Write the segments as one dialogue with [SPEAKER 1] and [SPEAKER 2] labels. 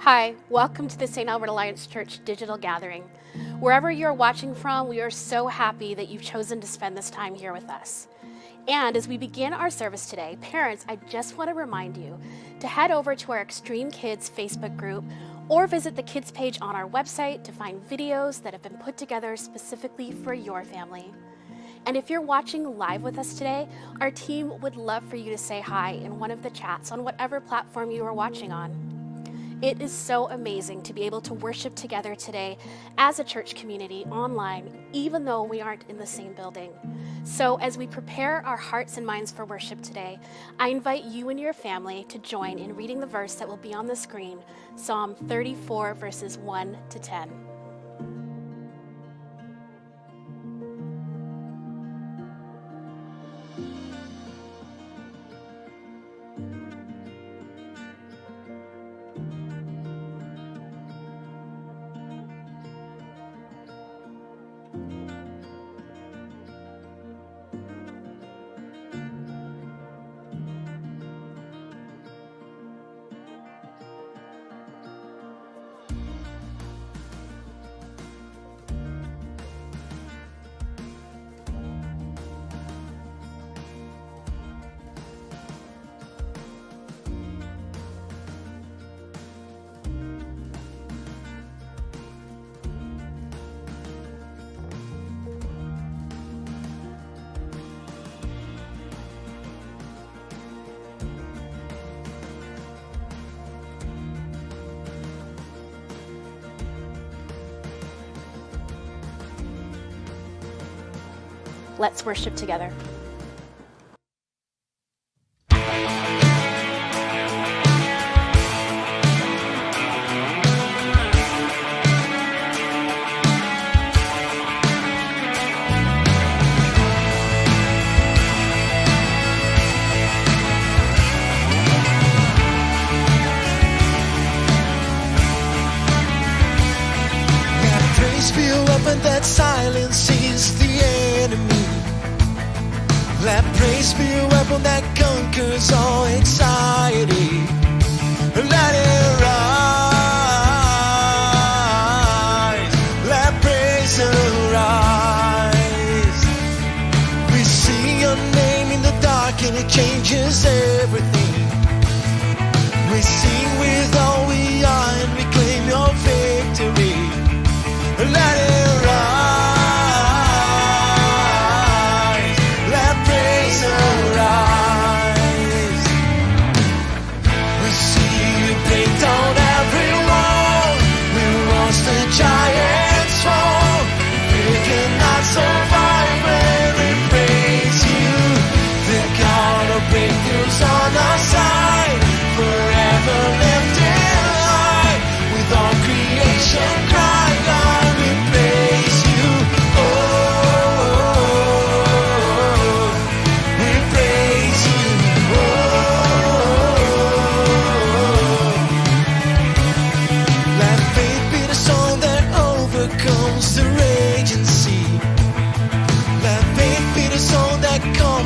[SPEAKER 1] Hi, welcome to the St. Albert Alliance Church digital gathering. Wherever you're watching from, we are so happy that you've chosen to spend this time here with us. And as we begin our service today, parents, I just want to remind you to head over to our Extreme Kids Facebook group or visit the kids page on our website to find videos that have been put together specifically for your family. And if you're watching live with us today, our team would love for you to say hi in one of the chats on whatever platform you are watching on. It is so amazing to be able to worship together today as a church community online, even though we aren't in the same building. So as we prepare our hearts and minds for worship today, I invite you and your family to join in reading the verse that will be on the screen, Psalm 34, verses 1 to 10. Let's worship together.
[SPEAKER 2] Praise be a weapon that silences the enemy. Let praise be a weapon that conquers all anxiety. Let it rise. Let praise arise. We sing your name in the dark and it changes everything. We sing with all we are and we claim your victory. Let it rise. Let praise arise. We see you break down every wall. We watch the giants fall. We cannot survive when we praise you. The God of breakthroughs on our side, forever lifted high. With all creation crying out.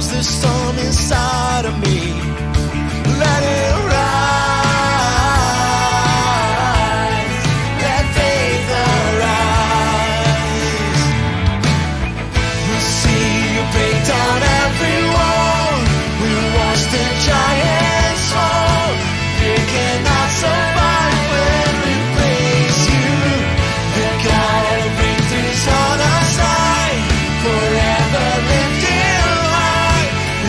[SPEAKER 2] The storm inside of me, let it rise, let faith arise. We see you break down every wall. We watch the giants fall. They cannot survive when we praise you. The God of breakthroughs on our side, forever lifted.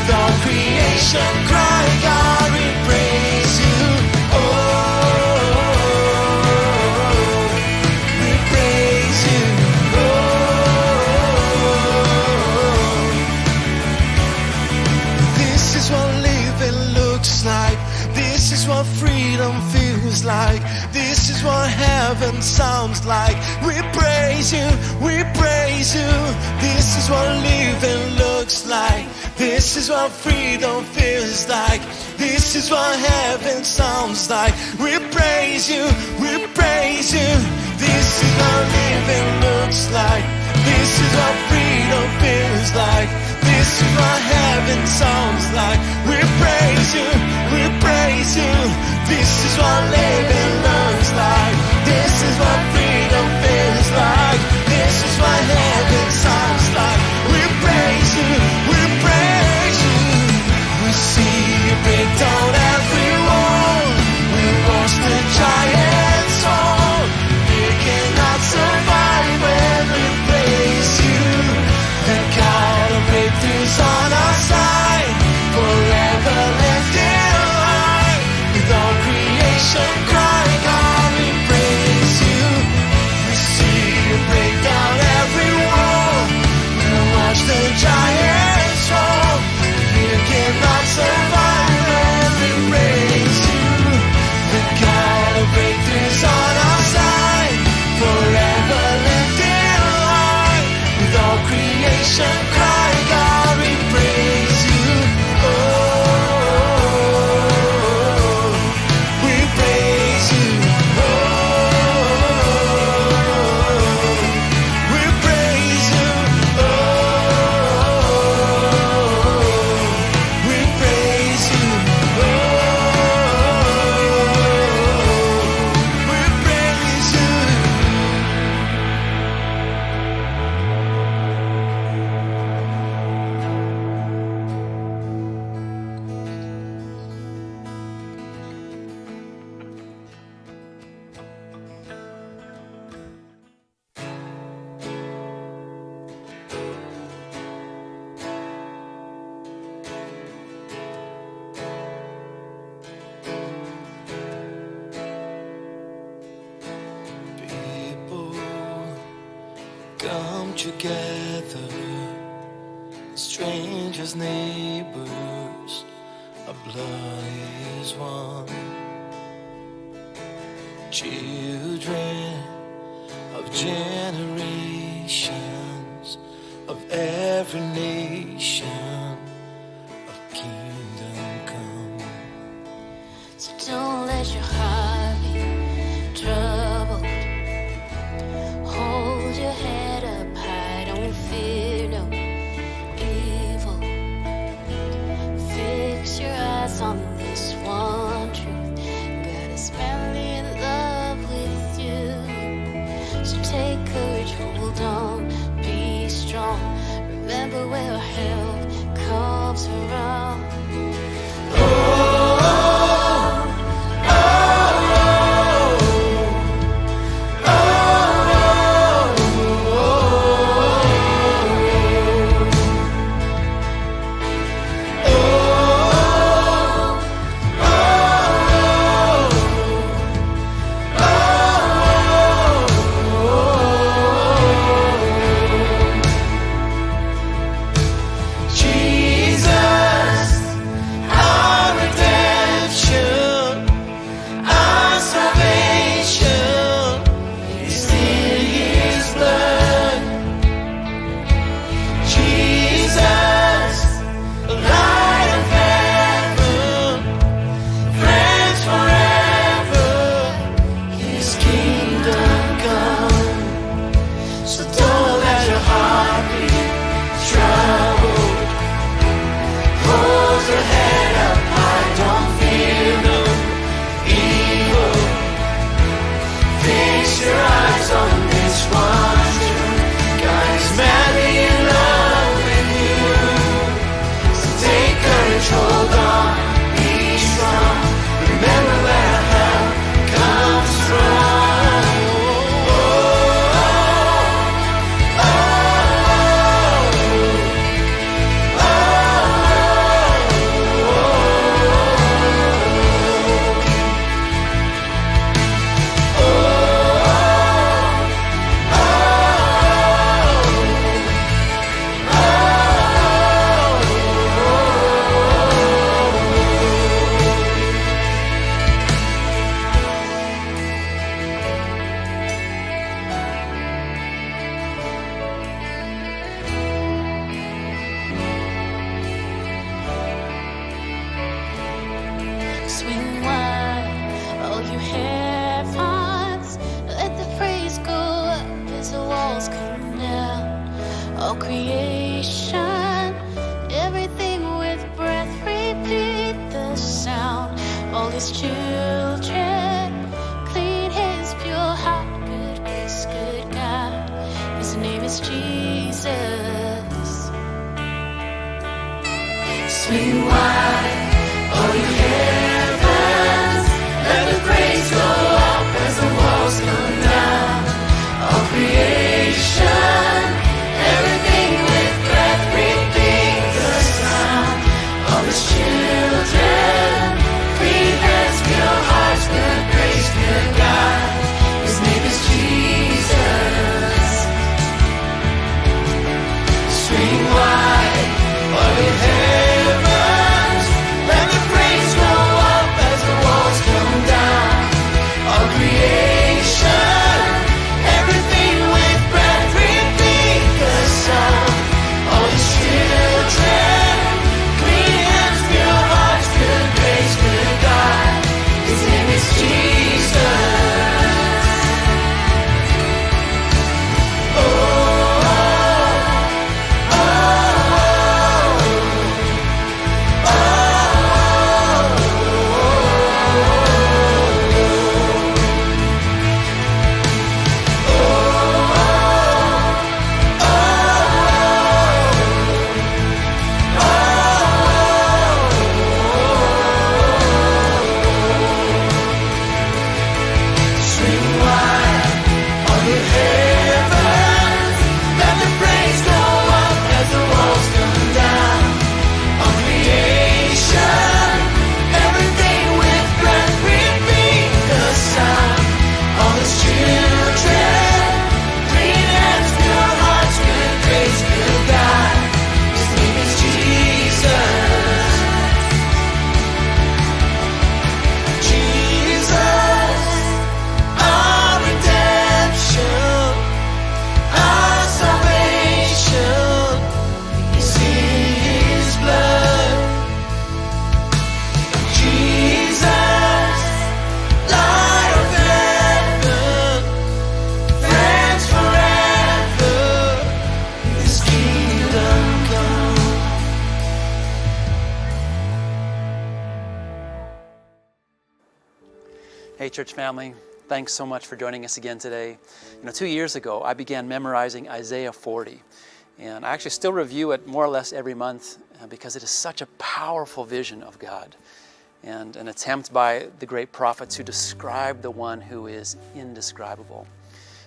[SPEAKER 2] All creation cry, God, we praise you. Oh, we praise you. Oh, this is what living looks like. This is what freedom feels like. This is what heaven sounds like. We praise you, we praise you. This is what living looks like. This is what freedom feels like. This is what heaven sounds like. We praise you, we praise you. This is what living looks like. This is what freedom feels like. This is what heaven sounds like. We praise you, we praise you. This is what living looks like. nation cry, God, we praise you. Oh, we praise you. Oh, we praise you. Oh, we praise you. Oh, we praise you. People come together, strangers, neighbors, our blood is one. Children of generations, of every nation, of kingdom come.
[SPEAKER 1] So don't let your heart be troubled. Hold your head up high, don't fear no evil. Fix your eyes on this one truth. God is madly in love with you. So take courage, hold on, be strong. Remember where our help comes from.
[SPEAKER 2] Jesus, our redemption, our salvation is in His blood. Jesus, light of heaven, friends forever, His kingdom come. So don't let your heart be troubled. Hold your head up high, don't fear no evil. Fix your eyes on this one truth. God is madly in love with you. So take courage, hold on, be strong. Remember where our help comes from. Oh, oh, oh,
[SPEAKER 1] Swing wide, all you heavens. Let the praise go up as the walls come down. All creation, everything with breath, repeat the sound. All His children, clean hands, pure heart, good grace, good God. His name is Jesus.
[SPEAKER 2] swing wide, all you heavens, let the praise go up as the walls come down. All creation, everything with breath, repeat the sound. All His children, clean hands, pure hearts, good grace, good God. His name is Jesus. Swing wide, all you heavens, let the praise go up as the walls come down. All creation, everything with breath, repeat the sound.
[SPEAKER 3] Hey church family, thanks so much for joining us again today. 2 years ago I began memorizing Isaiah 40, and I actually still review it more or less every month because it is such a powerful vision of God and an attempt by the great prophet to describe the one who is indescribable.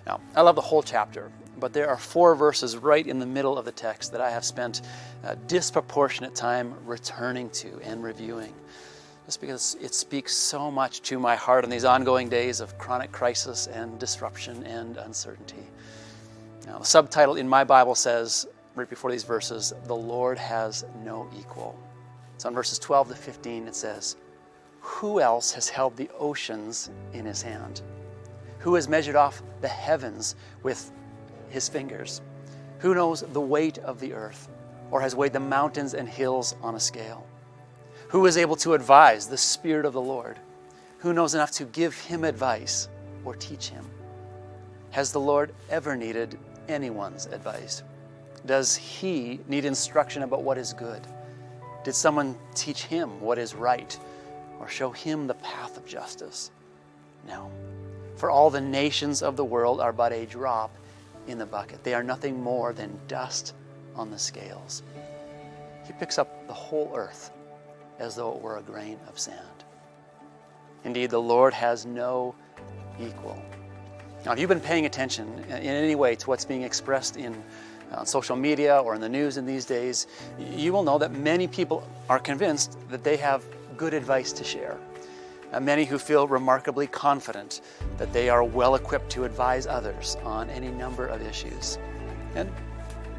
[SPEAKER 3] Now, I love the whole chapter, but there are 4 verses right in the middle of the text that I have spent a disproportionate time returning to and reviewing, just because it speaks so much to my heart in these ongoing days of chronic crisis and disruption and uncertainty. Now, the subtitle in my Bible says, right before these verses, "The Lord has no equal." So in verses 12 to 15 it says, "Who else has held the oceans in his hand? Who has measured off the heavens with his fingers? Who knows the weight of the earth, or has weighed the mountains and hills on a scale? Who is able to advise the Spirit of the Lord? Who knows enough to give him advice or teach him? Has the Lord ever needed anyone's advice? Does he need instruction about what is good? Did someone teach him what is right or show him the path of justice? No. For all the nations of the world are but a drop in the bucket. They are nothing more than dust on the scales. He picks up the whole earth as though it were a grain of sand. Indeed, the Lord has no equal." Now, if you've been paying attention in any way to what's being expressed in social media or in the news in these days, you will know that many people are convinced that they have good advice to share. Many who feel remarkably confident that they are well equipped to advise others on any number of issues. And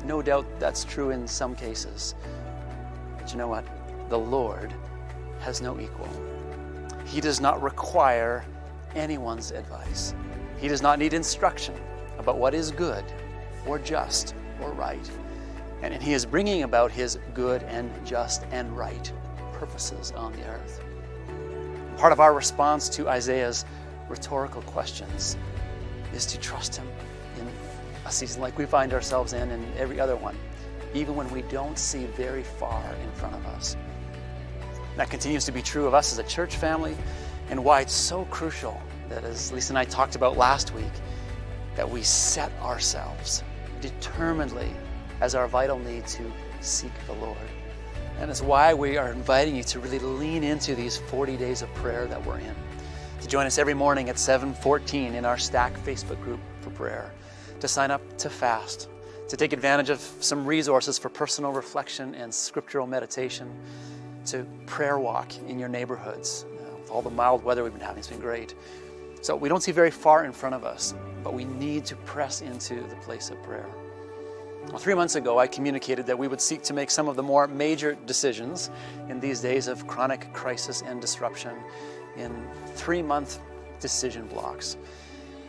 [SPEAKER 3] no doubt that's true in some cases. But you know what? The Lord has no equal. He does not require anyone's advice. He does not need instruction about what is good or just or right. And he is bringing about his good and just and right purposes on the earth. Part of our response to Isaiah's rhetorical questions is to trust him in a season like we find ourselves in and every other one, even when we don't see very far in front of us. That continues to be true of us as a church family, and why it's so crucial that, as Lisa and I talked about last week, that we set ourselves determinedly as our vital need to seek the Lord. And it's why we are inviting you to really lean into these 40 days of prayer that we're in. To join us every morning at 7:14 in our Stack Facebook group for prayer. To sign up to fast. To take advantage of some resources for personal reflection and scriptural meditation. To prayer walk in your neighborhoods. With all the mild weather we've been having, it's been great. So we don't see very far in front of us, but we need to press into the place of prayer. Well, 3 months ago, I communicated that we would seek to make some of the more major decisions in these days of chronic crisis and disruption in 3-month decision blocks.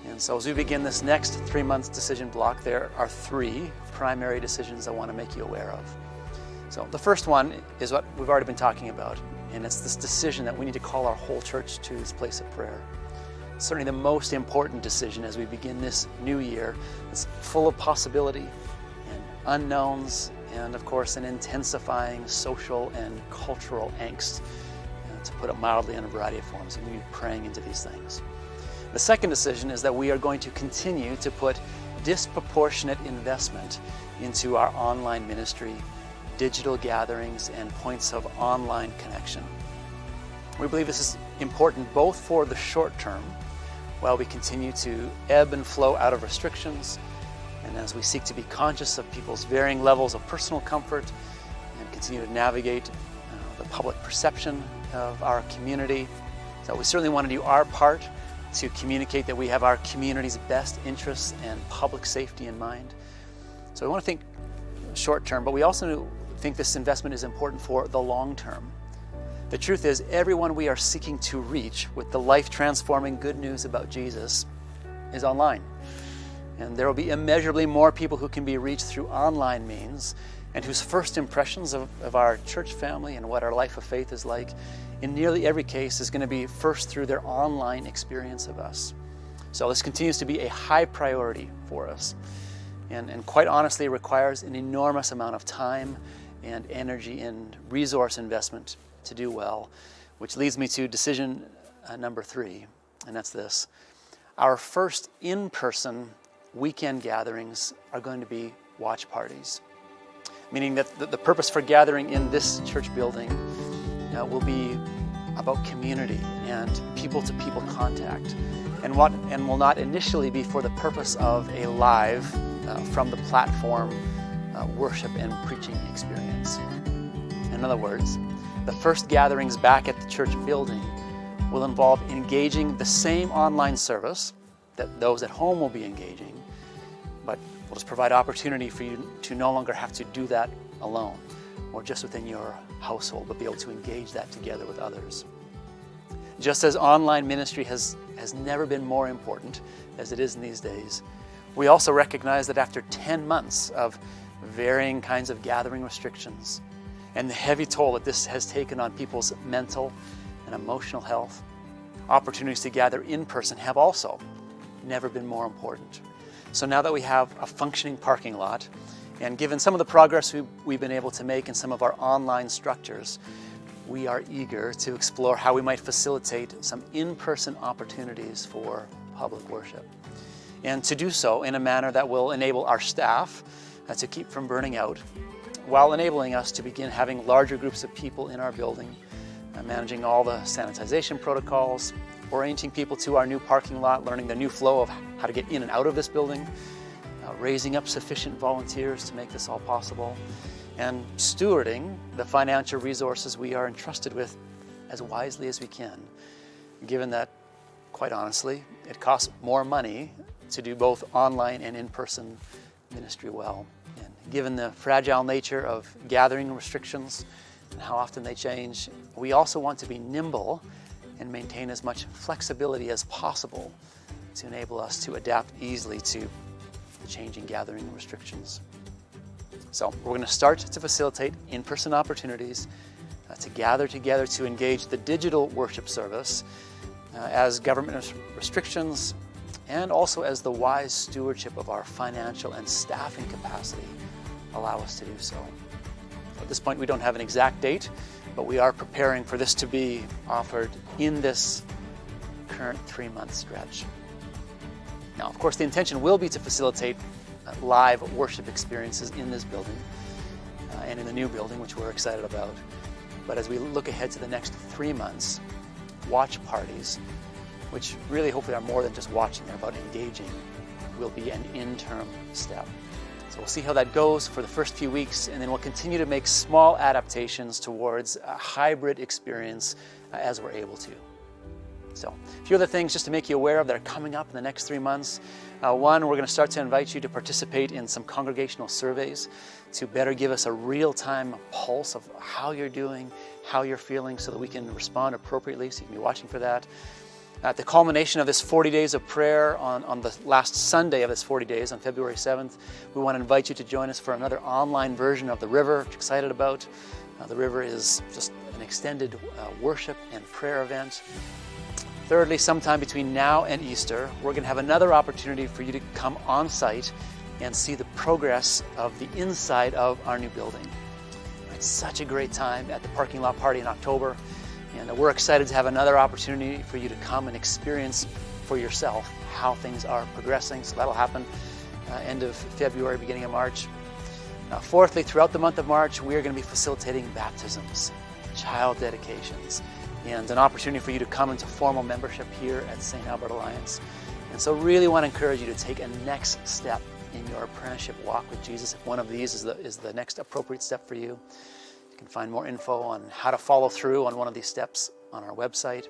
[SPEAKER 3] And so as we begin this next 3-month decision block, there are 3 primary decisions I want to make you aware of. So the first one is what we've already been talking about, and it's this decision that we need to call our whole church to this place of prayer. It's certainly the most important decision as we begin this new year. It's full of possibility and unknowns, and of course an intensifying social and cultural angst, to put it mildly, in a variety of forms. And we'll be praying into these things. The second decision is that we are going to continue to put disproportionate investment into our online ministry, digital gatherings, and points of online connection. We believe this is important both for the short term, while we continue to ebb and flow out of restrictions, and as we seek to be conscious of people's varying levels of personal comfort and continue to navigate the public perception of our community. So we certainly want to do our part to communicate that we have our community's best interests and public safety in mind. So we want to think short term, but we also think this investment is important for the long term. The truth is, everyone we are seeking to reach with the life-transforming good news about Jesus is online. And there will be immeasurably more people who can be reached through online means, and whose first impressions of our church family and what our life of faith is like, in nearly every case, is going to be first through their online experience of us. So this continues to be a high priority for us, and quite honestly requires an enormous amount of time and energy and resource investment to do well, which leads me to decision number 3. and that's this. Our first in-person weekend gatherings are going to be watch parties, meaning that the purpose for gathering in this church building will be about community and people-to-people contact, and will not initially be for the purpose of a live from the platform worship and preaching experience. In other words, the first gatherings back at the church building will involve engaging the same online service that those at home will be engaging, but will just provide opportunity for you to no longer have to do that alone or just within your household, but be able to engage that together with others. Just as online ministry has never been more important as it is in these days, we also recognize that after 10 months of varying kinds of gathering restrictions and the heavy toll that this has taken on people's mental and emotional health, opportunities to gather in person have also never been more important. So now that we have a functioning parking lot, and given some of the progress we've been able to make in some of our online structures, we are eager to explore how we might facilitate some in-person opportunities for public worship, and to do so in a manner that will enable our staff to keep from burning out, while enabling us to begin having larger groups of people in our building, managing all the sanitization protocols, orienting people to our new parking lot, learning the new flow of how to get in and out of this building, raising up sufficient volunteers to make this all possible, and stewarding the financial resources we are entrusted with as wisely as we can, given that, quite honestly, it costs more money to do both online and in-person ministry well. And given the fragile nature of gathering restrictions and how often they change, we also want to be nimble and maintain as much flexibility as possible to enable us to adapt easily to the changing gathering restrictions. So we're going to start to facilitate in-person opportunities to gather together to engage the digital worship service as government restrictions and also as the wise stewardship of our financial and staffing capacity allow us to do so. At this point, we don't have an exact date, but we are preparing for this to be offered in this current 3-month stretch. Now, of course, the intention will be to facilitate live worship experiences in this building and in the new building, which we're excited about. But as we look ahead to the next 3 months, watch parties, which really hopefully are more than just watching, they're about engaging, will be an interim step. So we'll see how that goes for the first few weeks, and then we'll continue to make small adaptations towards a hybrid experience as we're able to. So a few other things just to make you aware of that are coming up in the next 3 months. One, we're going to start to invite you to participate in some congregational surveys to better give us a real-time pulse of how you're doing, how you're feeling, so that we can respond appropriately, so you can be watching for that. At the culmination of this 40 days of prayer on the last Sunday of this 40 days, on February 7th, we want to invite you to join us for another online version of the River, which we're excited about. The River is just an extended worship and prayer event. Thirdly, sometime between now and Easter, we're going to have another opportunity for you to come on site and see the progress of the inside of our new building. It's such a great time at the parking lot party in October. And we're excited to have another opportunity for you to come and experience for yourself how things are progressing. So that'll happen end of February, beginning of March. Fourthly, throughout the month of March, we are going to be facilitating baptisms, child dedications, and an opportunity for you to come into formal membership here at St. Albert Alliance. And so really want to encourage you to take a next step in your apprenticeship walk with Jesus. If one of these is the next appropriate step for you, you can find more info on how to follow through on one of these steps on our website.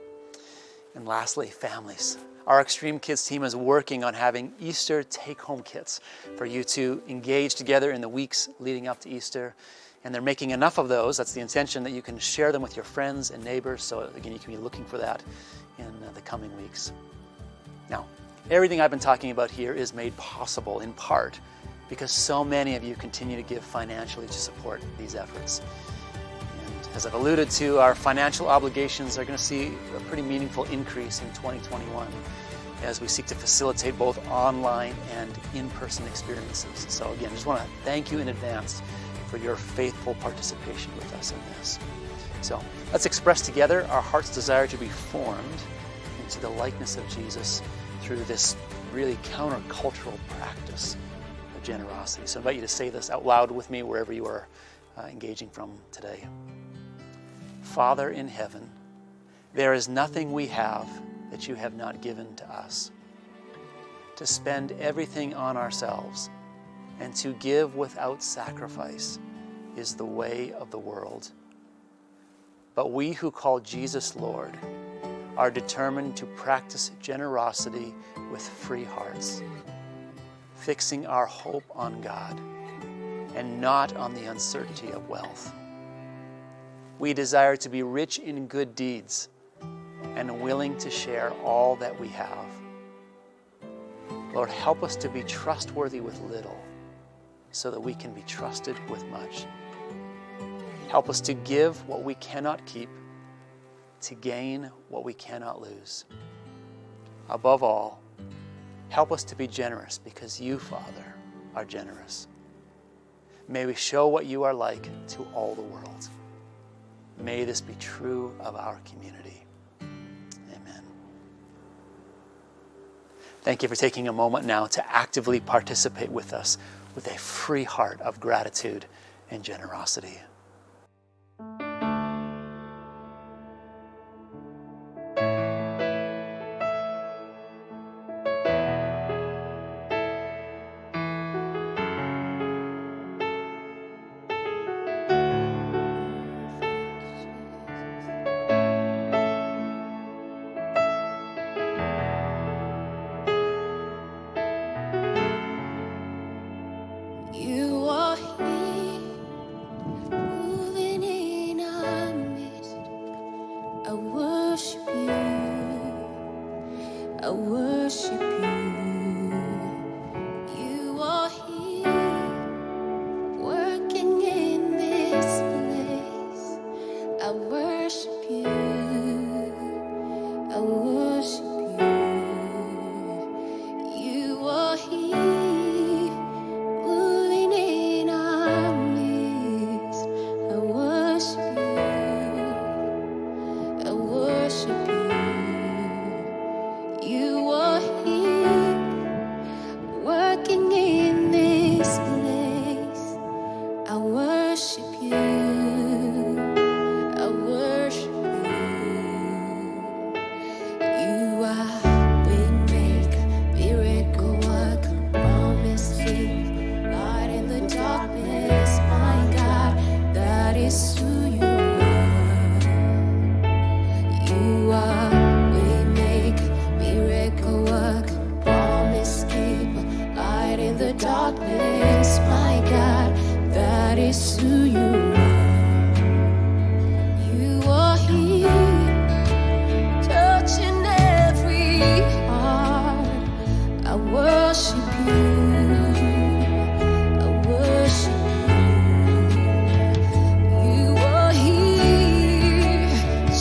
[SPEAKER 3] And lastly, families. Our Extreme Kids team is working on having Easter take-home kits for you to engage together in the weeks leading up to Easter. And they're making enough of those, that's the intention, that you can share them with your friends and neighbors. So again, you can be looking for that in the coming weeks. Now, everything I've been talking about here is made possible in part because so many of you continue to give financially to support these efforts. As I've alluded to, our financial obligations are going to see a pretty meaningful increase in 2021 as we seek to facilitate both online and in-person experiences. So again, I just want to thank you in advance for your faithful participation with us in this. So let's express together our heart's desire to be formed into the likeness of Jesus through this really countercultural practice of generosity. So I invite you to say this out loud with me wherever you are engaging from today. Father in heaven, there is nothing we have that you have not given to us. To spend everything on ourselves and to give without sacrifice is the way of the world. But we who call Jesus Lord are determined to practice generosity with free hearts, fixing our hope on God and not on the uncertainty of wealth. We desire to be rich in good deeds and willing to share all that we have. Lord, help us to be trustworthy with little so that we can be trusted with much. Help us to give what we cannot keep, to gain what we cannot lose. Above all, help us to be generous because you, Father, are generous. May we show what you are like to all the world. May this be true of our community. Amen. Thank you for taking a moment now to actively participate with us with a free heart of gratitude and generosity.
[SPEAKER 2] You are here, moving in our midst. I worship you, I worship you. You are here, working in this place. I worship you, I worship you. You are here, moving in our midst. I worship you, I worship you. You are here, working in this place. I worship you, I worship you. You are Waymaker, miracle worker, promise keeper, light in the darkness. My God, that is who you are. You are Waymaker, miracle worker, promise keeper, light in the darkness. My God, that is who you are. You are here, touching every heart. I worship you, I worship you. You are here,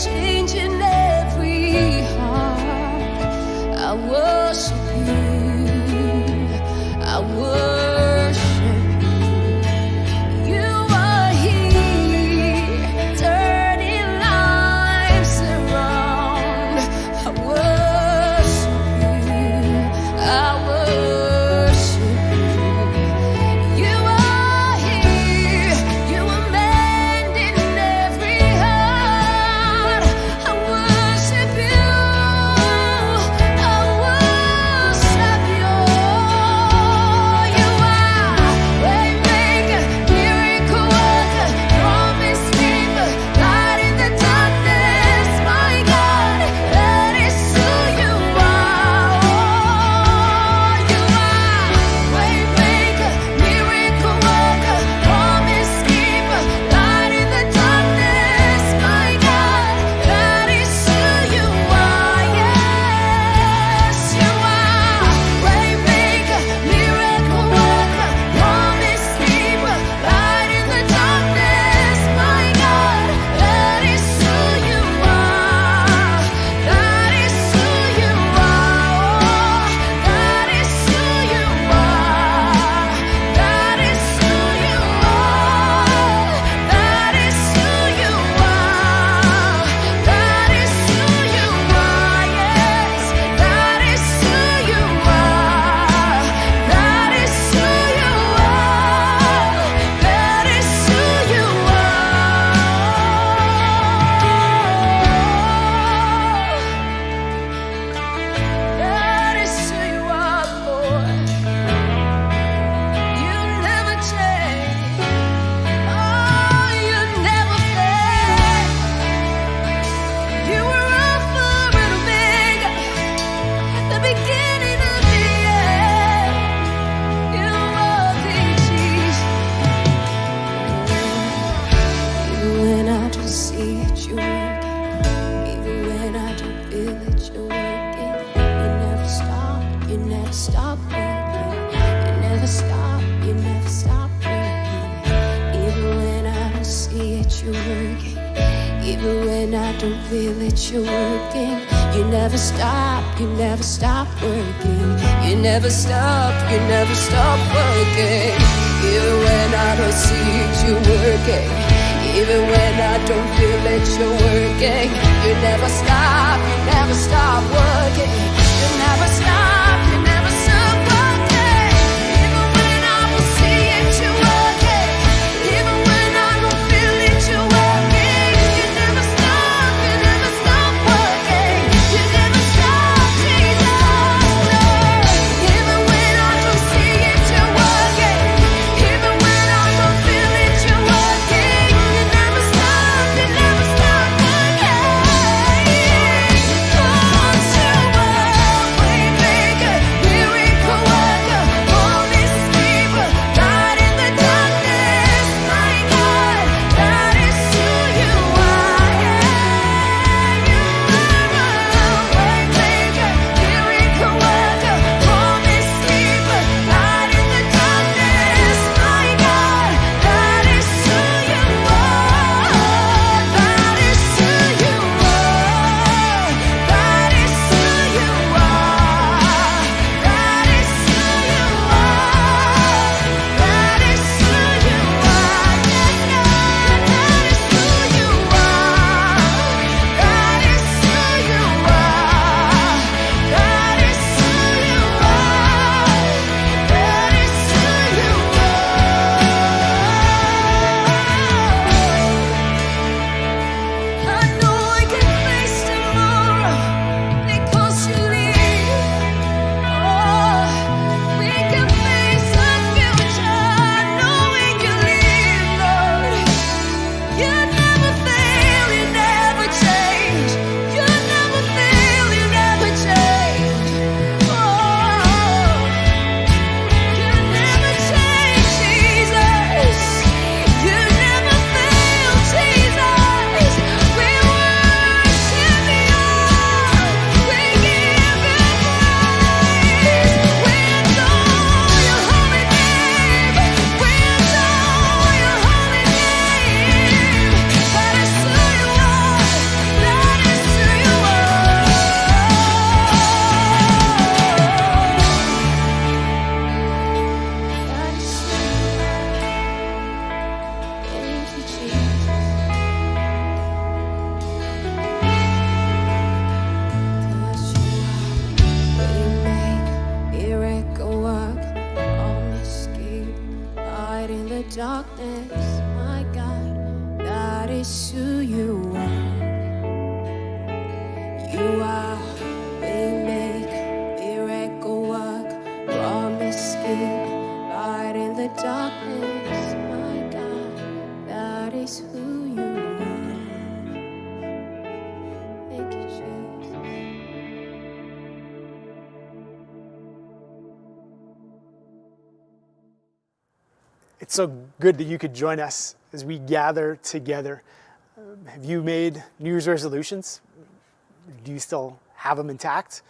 [SPEAKER 2] changing every heart. I worship you, I worship you. You are here.
[SPEAKER 4] you're working. Even when I don't feel it, you're working. You never stop working. You never stop working. Even when I don't see it, you're working. Even when I don't feel it, you're working. You never stop working. You never stop working. Even when I don't see it, you're working. Even when I don't feel it, you're working. You never stop working. You never stop, Jesus, no. Even when I don't see it, you're working. Even when I don't feel it, you're working. You never stop working. Don't you work, Waymaker, miracle worker, promise keeper, God in the darkness, my God, that is who you are. You are Waymaker, miracle worker, promise keeper, God in the darkness, my God, that is who you are. That is who you are. That is who you are. That is who you are. That is who you are. Yes, God, that is who you are. That is who you are. That is who you are. That is who you are. I know I can face tomorrow because you lead. Oh, we can face the future knowing you lead, Lord. You never fail, you never change. You never fail, you never change. Oh, you never change, Jesus. You never fail, Jesus. We worship you. We give you praise. We adore your holy name. We adore your holy name. That is who you are. That is who you are. That is who you are. Thank you, Jesus. 'Cause you are Waymaker, miracle worker, promise keeper, light in the darkness, my God, that is who you are. You are Waymaker, miracle worker, promise keeper, light in the darkness, my God, that is who you are. Thank you, Jesus.
[SPEAKER 5] It's so good that you could join us as we gather together. Have you made New Year's resolutions? Do you still have them intact?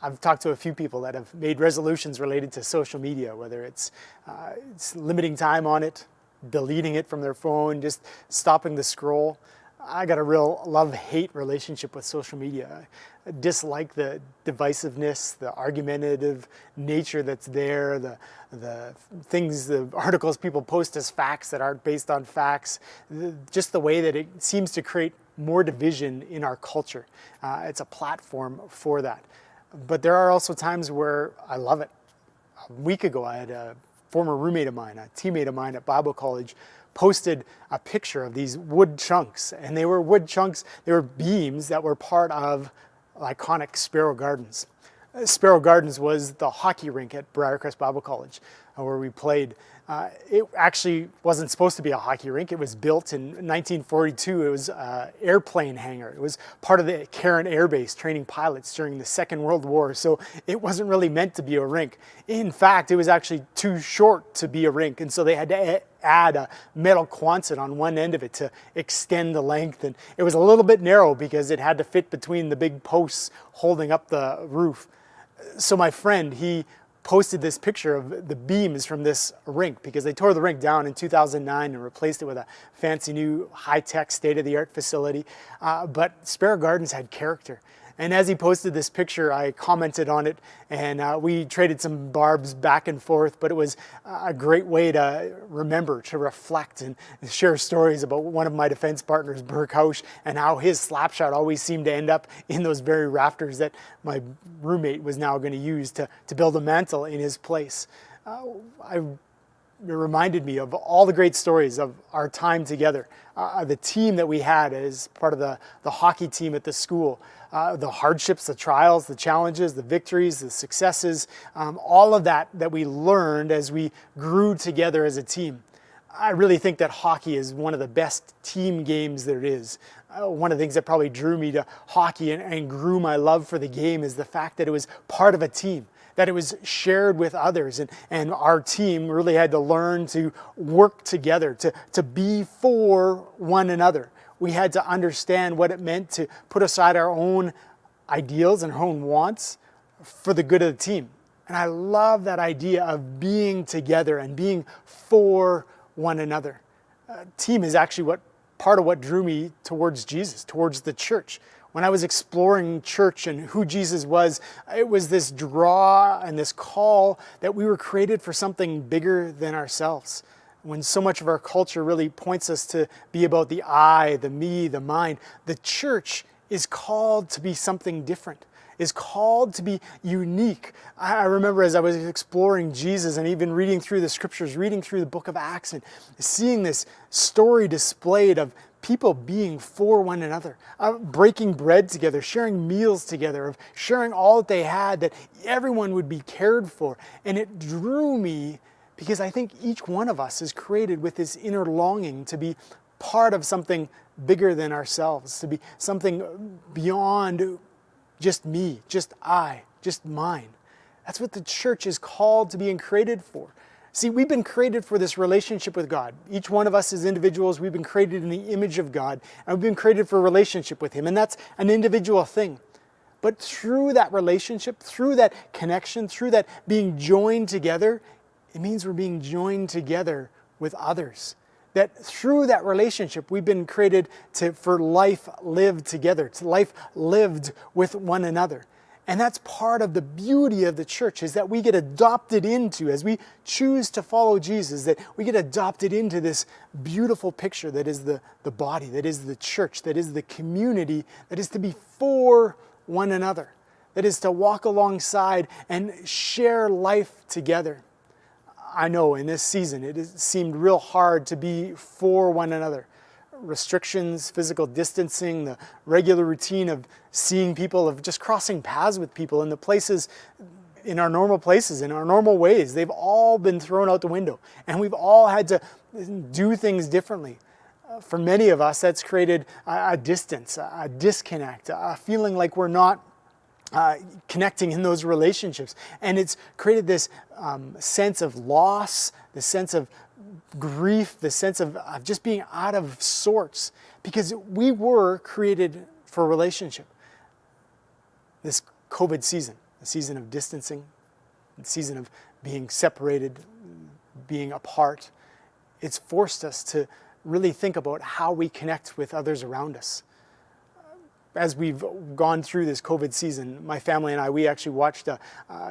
[SPEAKER 5] I've talked to a few people that have made resolutions related to social media, whether it's limiting time on it, deleting it from their phone, just stopping the scroll. I got a real love-hate relationship with social media. I dislike the divisiveness, the argumentative nature that's there, the things, the articles people post as facts that aren't based on facts, just the way that it seems to create more division in our culture. It's a platform for that. But there are also times where I love it. A week ago, I had a former roommate of mine, a teammate of mine at Bible college, posted a picture of these wood chunks, and they were wood chunks, they were beams that were part of iconic Sparrow Gardens. Sparrow Gardens was the hockey rink at Briarcrest Bible College where we played. It actually wasn't supposed to be a hockey rink. It was built in 1942. It was an airplane hangar. It was part of the Cairn Air Base training pilots during the Second World War. So it wasn't really meant to be a rink. In fact, it was actually too short to be a rink. And so they had to add a metal Quonset on one end of it to extend the length. And it was a little bit narrow because it had to fit between the big posts holding up the roof. So my friend, he posted this picture of the beams from this rink because they tore the rink down in 2009 and replaced it with a fancy new high-tech state-of-the-art facility. But Sparrow Gardens had character. And as he posted this picture, I commented on it, and we traded some barbs back and forth, but it was a great way to remember, to reflect, and share stories about one of my defense partners, Burke Hausch, and how his slap shot always seemed to end up in those very rafters that my roommate was now going to use to build a mantle in his place. It reminded me of all the great stories of our time together, the team that we had as part of the hockey team at the school, the hardships, the trials, the challenges, the victories, the successes, all of that we learned as we grew together as a team. I really think that hockey is one of the best team games there is. One of the things that probably drew me to hockey and grew my love for the game is the fact that it was part of a team, that it was shared with others, and our team really had to learn to work together, to be for one another. We had to understand what it meant to put aside our own ideals and our own wants for the good of the team. And I love that idea of being together and being for one another. Team is actually part of what drew me towards Jesus, towards the church. When I was exploring church and who Jesus was, it was this draw and this call that we were created for something bigger than ourselves. When so much of our culture really points us to be about the I, the me, the mine, the church is called to be something different, is called to be unique. I remember as I was exploring Jesus and even reading through the scriptures, reading through the book of Acts and seeing this story displayed of people being for one another, breaking bread together, sharing meals together, of sharing all that they had, that everyone would be cared for. And it drew me because I think each one of us is created with this inner longing to be part of something bigger than ourselves, to be something beyond just me, just I, just mine. That's what the church is called to being created for. See, we've been created for this relationship with God. Each one of us as individuals, we've been created in the image of God, and we've been created for a relationship with Him, and that's an individual thing. But through that relationship, through that connection, through that being joined together, it means we're being joined together with others. That through that relationship, we've been created for life lived together, to life lived with one another. And that's part of the beauty of the church, is that we get adopted into, as we choose to follow Jesus, that we get adopted into this beautiful picture that is the body, that is the church, that is the community, that is to be for one another, that is to walk alongside and share life together. I know in this season it has seemed real hard to be for one another. Restrictions, physical distancing, the regular routine of seeing people, of just crossing paths with people in the places, in our normal places, in our normal ways, they've all been thrown out the window. And we've all had to do things differently. For many of us, that's created a distance, a disconnect, a feeling like we're not connecting in those relationships. And it's created this sense of loss, this sense of grief, the sense of just being out of sorts, because we were created for a relationship. This COVID season, the season of distancing, the season of being separated, being apart, it's forced us to really think about how we connect with others around us. As we've gone through this COVID season, my family and I, we actually watched a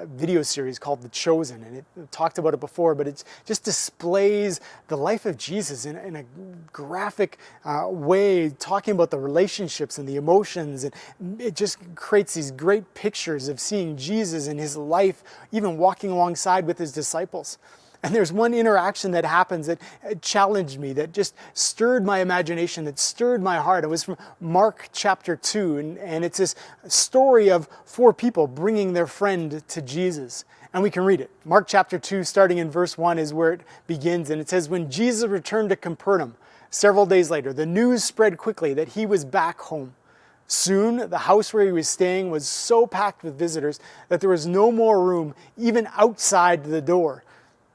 [SPEAKER 5] video series called The Chosen, and it talked about it before, but it just displays the life of Jesus in a graphic way, talking about the relationships and the emotions, and it just creates these great pictures of seeing Jesus in His life, even walking alongside with His disciples. And there's one interaction that happens that challenged me, that just stirred my imagination, that stirred my heart. It was from Mark chapter 2, and it's this story of 4 people bringing their friend to Jesus. And we can read it. Mark chapter 2, starting in verse 1, is where it begins. And it says, "When Jesus returned to Capernaum several days later, the news spread quickly that He was back home. Soon, the house where He was staying was so packed with visitors that there was no more room, even outside the door.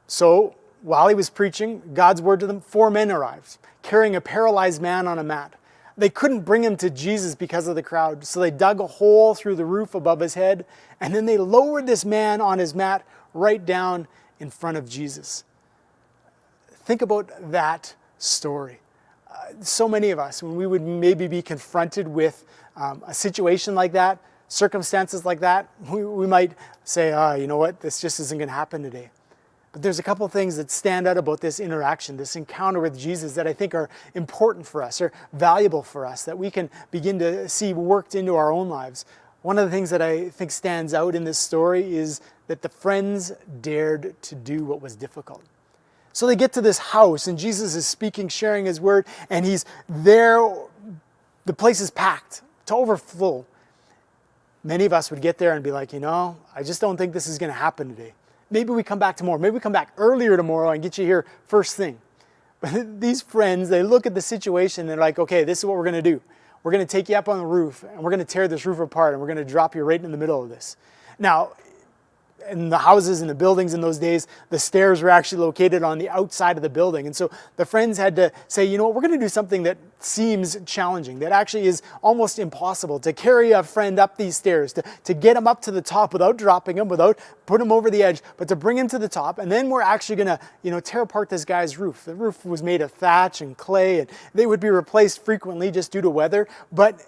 [SPEAKER 5] So, while He was preaching God's word to them, 4 men arrived, carrying a paralyzed man on a mat. They couldn't bring him to Jesus because of the crowd, so they dug a hole through the roof above his head, and then they lowered this man on his mat right down in front of Jesus. Think about that story. So many of us, when we would maybe be confronted with a situation like that, circumstances like that, we might say, you know what, this just isn't going to happen today. But there's a couple of things that stand out about this interaction, this encounter with Jesus, that I think are important for us, or valuable for us, that we can begin to see worked into our own lives. One of the things that I think stands out in this story is that the friends dared to do what was difficult. So they get to this house, and Jesus is speaking, sharing his word, and he's there. The place is packed to overflow. Many of us would get there and be like, I just don't think this is going to happen today. Maybe we come back tomorrow. Maybe we come back earlier tomorrow and get you here first thing. But these friends, they look at the situation and they're like, okay, this is what we're going to do. We're going to take you up on the roof and we're going to tear this roof apart and we're going to drop you right in the middle of this. Now, in the houses and the buildings in those days, the stairs were actually located on the outside of the building. And so the friends had to say, you know what, we're going to do something that seems challenging, that actually is almost impossible, to carry a friend up these stairs, to get him up to the top without dropping him, without putting him over the edge, but to bring him to the top. And then we're actually going to, tear apart this guy's roof. The roof was made of thatch and clay, and they would be replaced frequently just due to weather. But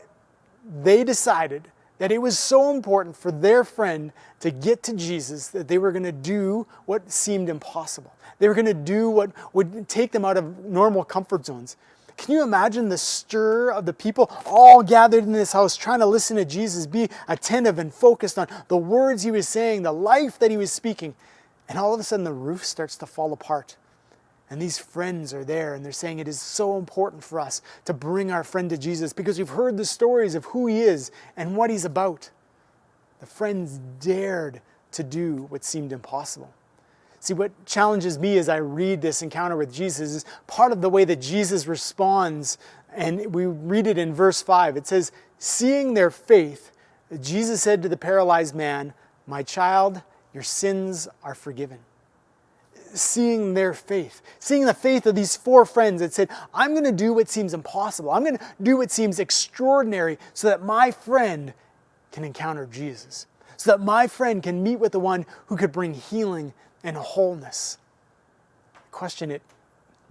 [SPEAKER 5] they decided that it was so important for their friend to get to Jesus that they were going to do what seemed impossible. They were going to do what would take them out of normal comfort zones. Can you imagine the stir of the people all gathered in this house trying to listen to Jesus, be attentive and focused on the words he was saying, the life that he was speaking, and all of a sudden the roof starts to fall apart. And these friends are there and they're saying it is so important for us to bring our friend to Jesus because we've heard the stories of who he is and what he's about. The friends dared to do what seemed impossible. See, what challenges me as I read this encounter with Jesus is part of the way that Jesus responds. And we read it in verse 5. It says, seeing their faith, Jesus said to the paralyzed man, my child, your sins are forgiven. Seeing their faith, seeing the faith of these four friends that said, I'm going to do what seems impossible. I'm going to do what seems extraordinary so that my friend can encounter Jesus, so that my friend can meet with the one who could bring healing and wholeness. The question it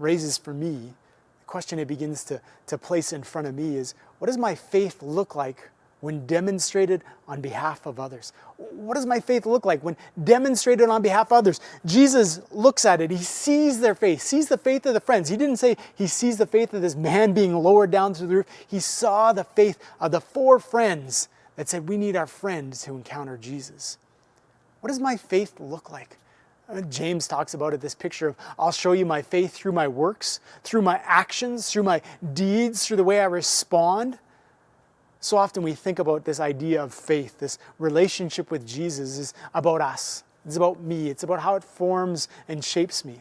[SPEAKER 5] raises for me, the question it begins to place in front of me is, what does my faith look like when demonstrated on behalf of others? What does my faith look like when demonstrated on behalf of others? Jesus looks at it. He sees their faith, sees the faith of the friends. He didn't say he sees the faith of this man being lowered down through the roof. He saw the faith of the four friends that said, we need our friend to encounter Jesus. What does my faith look like? James talks about it, this picture of, I'll show you my faith through my works, through my actions, through my deeds, through the way I respond. So often we think about this idea of faith, this relationship with Jesus is about us. It's about me. It's about how it forms and shapes me.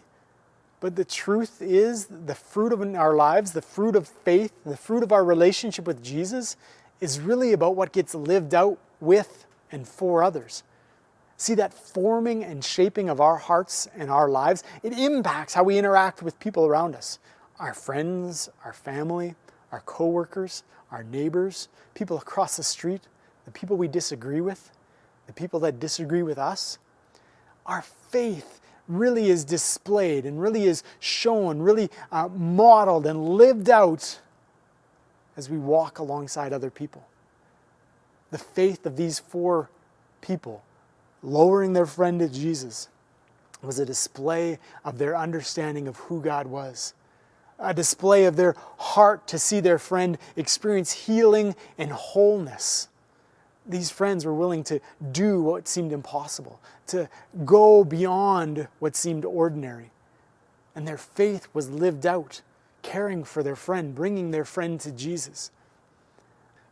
[SPEAKER 5] But the truth is, the fruit of our lives, the fruit of faith, the fruit of our relationship with Jesus is really about what gets lived out with and for others. See, that forming and shaping of our hearts and our lives, it impacts how we interact with people around us. Our friends, our family, our coworkers, our neighbors, people across the street, the people we disagree with, the people that disagree with us. Our faith really is displayed and really is shown, really modeled and lived out as we walk alongside other people. The faith of these four people, lowering their friend to Jesus, was a display of their understanding of who God was. A display of their heart to see their friend experience healing and wholeness. These friends were willing to do what seemed impossible, to go beyond what seemed ordinary. And their faith was lived out, caring for their friend, bringing their friend to Jesus.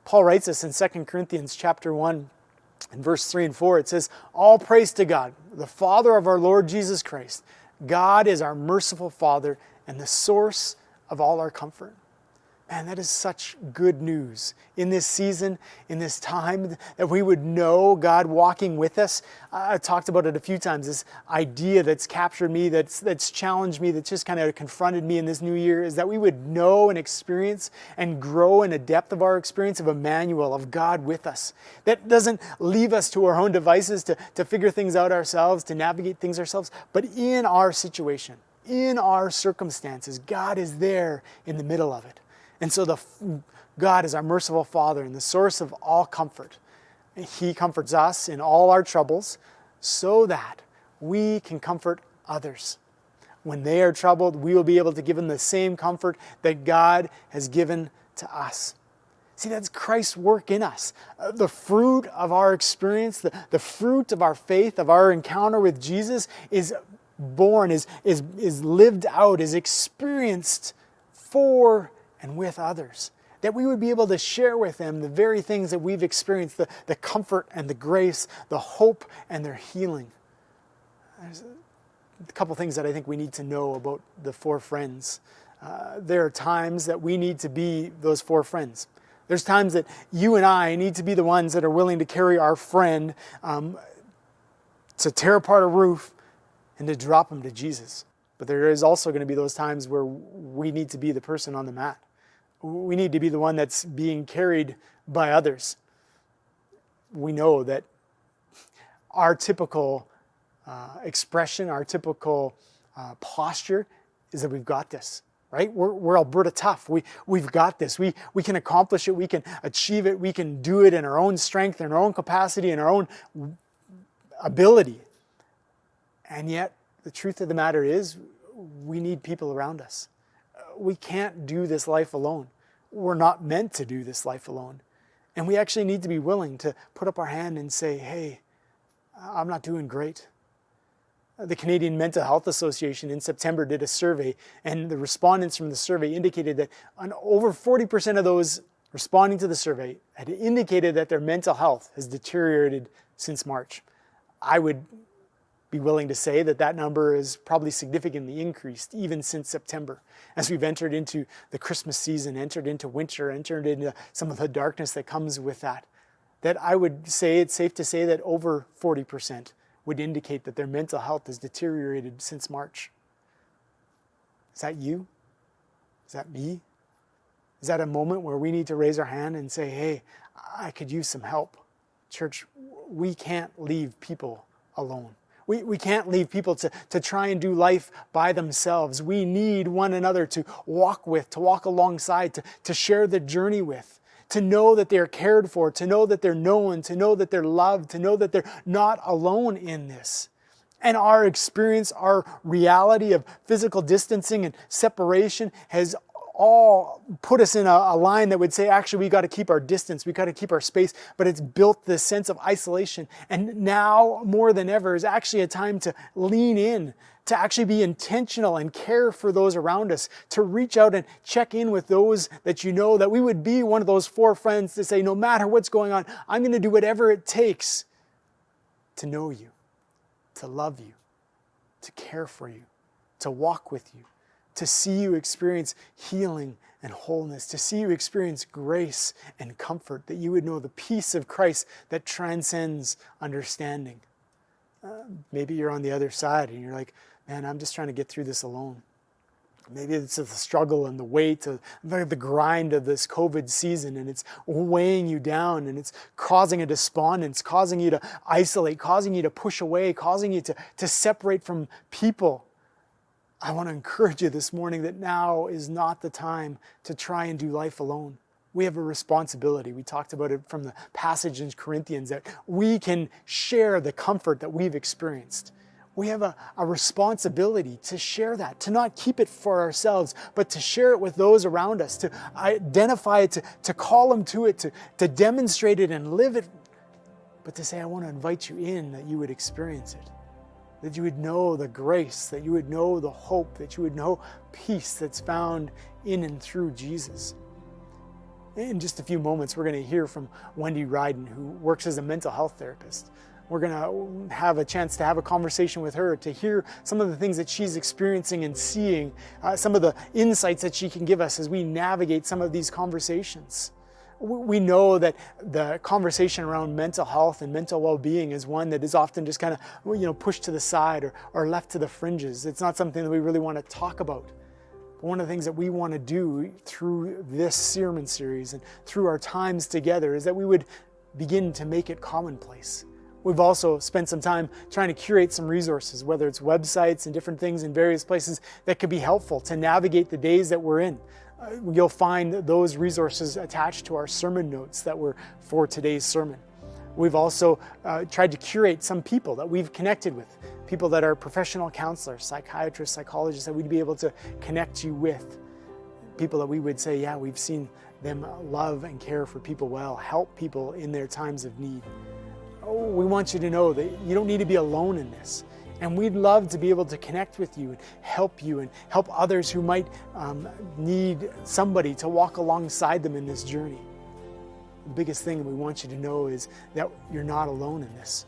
[SPEAKER 5] Paul writes this in 2 Corinthians chapter 1, in verse 3 and 4. It says, all praise to God, the Father of our Lord Jesus Christ. God is our merciful Father and the source of all our comfort. Man, that is such good news. In this season, in this time, that we would know God walking with us. I've talked about it a few times, this idea that's captured me, that's challenged me, that's just kind of confronted me in this new year, is that we would know and experience and grow in a depth of our experience of Emmanuel, of God with us. That doesn't leave us to our own devices to figure things out ourselves, to navigate things ourselves, but in our situation, in our circumstances, God is there in the middle of it. And so God is our merciful Father and the source of all comfort. He comforts us in all our troubles so that we can comfort others. When they are troubled, we will be able to give them the same comfort that God has given to us. See, that's Christ's work in us. The fruit of our experience, the fruit of our faith, of our encounter with Jesus is born, is lived out, is experienced for and with others, that we would be able to share with them the very things that we've experienced, the comfort and the grace, the hope and their healing. There's a couple things that I think we need to know about the four friends. There are times that we need to be those four friends. There's times that you and I need to be the ones that are willing to carry our friend to tear apart a roof and to drop him to Jesus. But there is also going to be those times where we need to be the person on the mat. We need to be the one that's being carried by others. We know that our typical expression, our typical posture is that we've got this, right? We're Alberta tough. We've got this. We can accomplish it. We can achieve it. We can do it in our own strength, in our own capacity, in our own ability. And yet, the truth of the matter is, we need people around us. We can't do this life alone. We're not meant to do this life alone. And we actually need to be willing to put up our hand and say, hey, I'm not doing great. The Canadian Mental Health Association in September did a survey, and the respondents from the survey indicated that over 40% of those responding to the survey had indicated that their mental health has deteriorated since March. I would be willing to say that that number is probably significantly increased even since September, as we've entered into the Christmas season, entered into winter, entered into some of the darkness that comes with that. That I would say it's safe to say that over 40% would indicate that their mental health has deteriorated since March. Is that you? Is that me? Is that a moment where we need to raise our hand and say, hey, I could use some help? Church, we can't leave people alone. We can't leave people to try and do life by themselves. We need one another to walk with, to walk alongside, to share the journey with, to know that they're cared for, to know that they're known, to know that they're loved, to know that they're not alone in this. And our experience, our reality of physical distancing and separation has all put us in a line that would say, actually, we got to keep our distance, we got to keep our space, but it's built this sense of isolation. And now, more than ever, is actually a time to lean in, to actually be intentional and care for those around us, to reach out and check in with those that you know, that we would be one of those four friends to say, no matter what's going on, I'm going to do whatever it takes to know you, to love you, to care for you, to walk with you, to see you experience healing and wholeness, to see you experience grace and comfort, that you would know the peace of Christ that transcends understanding. Maybe you're on the other side and you're like, man, I'm just trying to get through this alone. Maybe it's the struggle and the weight of the grind of this COVID season, and it's weighing you down, and it's causing a despondence, causing you to isolate, causing you to push away, causing you to separate from people. I want to encourage you this morning that now is not the time to try and do life alone. We have a responsibility. We talked about it from the passage in Corinthians, that we can share the comfort that we've experienced. We have a responsibility to share that, to not keep it for ourselves, but to share it with those around us, to identify it, to call them to it, to demonstrate it and live it, but to say, I want to invite you in, that you would experience it. That you would know the grace, that you would know the hope, that you would know peace that's found in and through Jesus. In just a few moments, we're going to hear from Wendy Ryden, who works as a mental health therapist. We're going to have a chance to have a conversation with her, to hear some of the things that she's experiencing and seeing, some of the insights that she can give us as we navigate some of these conversations. We know that the conversation around mental health and mental well-being is one that is often just kind of, pushed to the side or left to the fringes. It's not something that we really want to talk about. But one of the things that we want to do through this sermon series and through our times together is that we would begin to make it commonplace. We've also spent some time trying to curate some resources, whether it's websites and different things in various places that could be helpful to navigate the days that we're in. You'll find those resources attached to our sermon notes that were for today's sermon. We've also tried to curate some people that we've connected with, people that are professional counselors, psychiatrists, psychologists that we'd be able to connect you with, people that we would say, yeah, we've seen them love and care for people well, help people in their times of need. We want you to know that you don't need to be alone in this. And we'd love to be able to connect with you and help others who might need somebody to walk alongside them in this journey. The biggest thing we want you to know is that you're not alone in this.